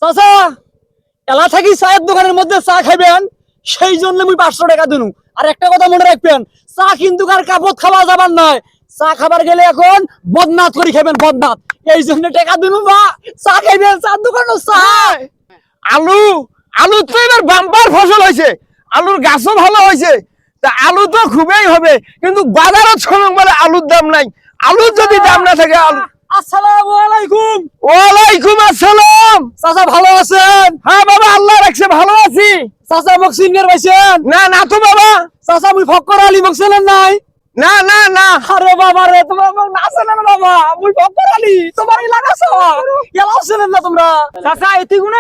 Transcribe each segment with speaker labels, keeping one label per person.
Speaker 1: চাচা এলা থাকি চায়ের দোকানের মধ্যে চা খাইবেন সেই জন্য মুই 500 টাকা দিনু। আর একটা কথা মনে রাখবেন, চা কিন্তু কার কাপড় খাওয়া যাবার নয়। চা খাবার গেলে এখন বদনাথ করে খাবেন, বদনাথ। এই জন্য টাকা দিনু বা চা খাইবেন চার দোকানে চা।
Speaker 2: আলু আলু তো এবার বাম্পার ফসল হয়েছে, আলুর গাছও ভালো হয়েছে, তা আলু তো খুবই হবে, কিন্তু বাজারও ছমক বলে আলুর দাম নাই। আলুর যদি দাম না থাকে আলু।
Speaker 1: আসসালামু আলাইকুম।
Speaker 2: ওয়ালাইকুম আসসালাম।
Speaker 1: চাচা ভালো আছেন?
Speaker 2: হ্যাঁ বাবা, আল্লাহ রাখছে, ভালো আছি।
Speaker 1: চাচা মোক সিনিয়র পাইছেন?
Speaker 2: না না তো বাবা।
Speaker 1: চাচা মুই ফক্কর আলী মোক চেনেন নাই?
Speaker 2: না না না।
Speaker 1: আরে বাবা রে, তোমার মোক না চেনেন বাবা? মুই ফক্কর আলী, তোমার এলাকা সব এলাও চেনেন না তোমরা? চাচা এতিগুনে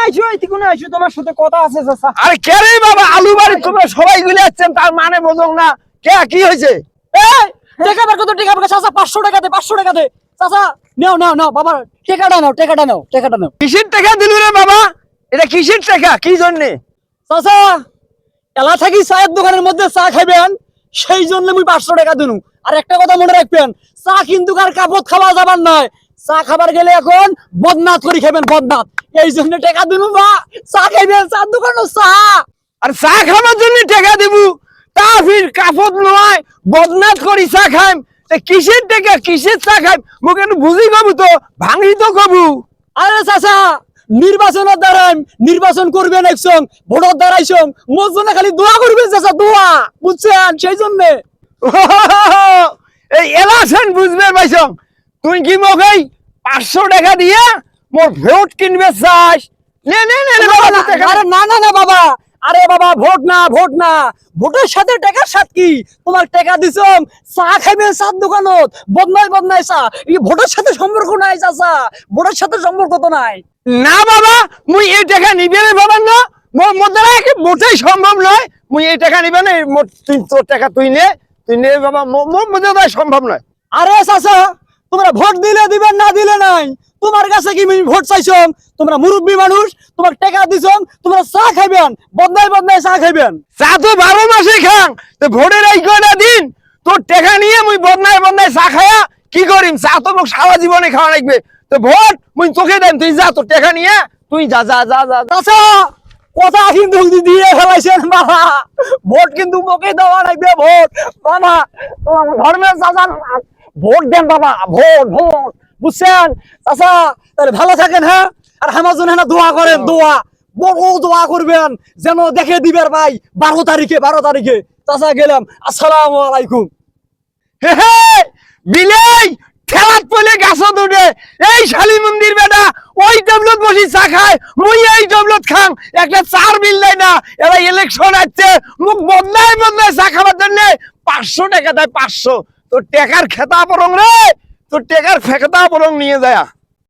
Speaker 1: আইছো, তোমার সাথে কথা আছে চাচা।
Speaker 2: আরে কে রে বাবা, আলু বাড়ি তোমরা সবাই গুলে যাচ্ছেন, তার মানে বোঝো না। কে কি হয়েছে?
Speaker 1: এই টাকা বের কত, টাকা বের কর। চাচা 500 টাকা দে, 500 টাকা দে। চাচা নাও নাও নাও বাবা, টাকাটা নাও।
Speaker 2: কিসের টাকা দিলু রে বাবা? এটা কিসের টাকা, কি জন্যে?
Speaker 1: চাচা এলা থাকি চায়ের দোকানের মধ্যে চা খাইবেন সেই জন্য মুই 500 টাকা দিনু। আর একটা কথা মনে রাখবেন, চা কিন্তু কার কাপড় খাওয়া যাবার নয়। চা খাবার গেলে এখন বদনাথ করে খাবেন, বদনাথ। এই জন্য টাকা দিনু বা চা খাইবেন চার দোকানে চা।
Speaker 2: আর চা খাবার জন্য টাকা দেবু, তা ফির কাপড় নয় বদনাথ করি চা খাইম। কিসের টাকা, কিসের চা খাইম? মুখে বুঝি কবু তো, ভাঙি তো কবু।
Speaker 1: আরে চাচা নির্বাচনের দ্বারাই নির্বাচন করবেন, একসং ভোটর দ্বারাইছং মোর জন্য খালি দোয়া করবেন চাচা, দোয়া, বুঝছেন? সেই জন্য
Speaker 2: এই এলাকশন বুঝবে পাইছ, তুই কি মোকে 500 টাকা দিয়ে মোর ভোট কিনবে চাস? নে নে নে বাবা,
Speaker 1: আরে না না না বাবা, আরে বাবা ভোট না, ভোটের সাথে টাকার সাথে কি? তোমার টাকা দিছম চা খাইবেন চার দোকানত, বদনাই চা। এই ভোটের সাথে সম্পর্ক নাই চাচা, ভোটের সাথে সম্পর্ক তো নাই।
Speaker 2: না বাবা, মুই এই টাকা নিবে না বাবা, না মোর মধ্যে মোটেই সম্ভব নয়। মুই এই টাকা নিবে না, তুই তোর টাকা তুই নে বাবা, মোর মধ্যে সম্ভব নয়।
Speaker 1: আরে চাচা তোমরা ভোট দিলে দিবেন, না দিলে নাই। তোমার কাছে কি আমি ভোট চাইছম? তোমরা মুরব্বী মানুষ, তোমার টাকা দিছম, তোমরা চা খাইবেন, বদনাই চা খাইবেন।
Speaker 2: চা তো 12 মাসে খাং, তো ভোটের এই কয়টা দিন তোর টাকা নিয়ে মুই বদনাই চা খায়া কি করিম? চা তো মোক সারা জীবনে খাওয়া লাগবে। তো ভোট মুই তোকে দেন, তুই যা, তোর টাকা নিয়ে তুই যা যা যা যা।
Speaker 1: চাচা কথা কিন্তু দিয়ে ফেলাইছেন বাবা, ভোট কিন্তু মোকে দেওয়া লাগবে, ভোট বাবা। তোমার ধর্মের চাচা ভোট দেন বাবা, ভোট, বুঝছেন? চাচা তাহলে ভালো থাকেন, হ্যাঁ। আর আমার জন্য হ্যাঁ দোয়া করেন, দোয়া, বড় দোয়া করবেন যেন দেখে দিবেন ভাই 12 তারিখে। চাচা গেলাম, আসসালামু আলাইকুম।
Speaker 2: হে হে, বিলাই ঠেলাত পড়লে গাছত উঠে। এই শালি মন্দির বেটা ওই টেবলত বসি চা খায়, মুই এই টেবলত খাং, একটা চার বিল দেয় না। এরা ইলেকশন আছে, মুখ বদনাই চা খাবার জন্য 500 টাকা দেয়, 500। তোর টাকার খেতা বরং রে, তোর টাকার ফেকতা বরং নিয়ে যায়।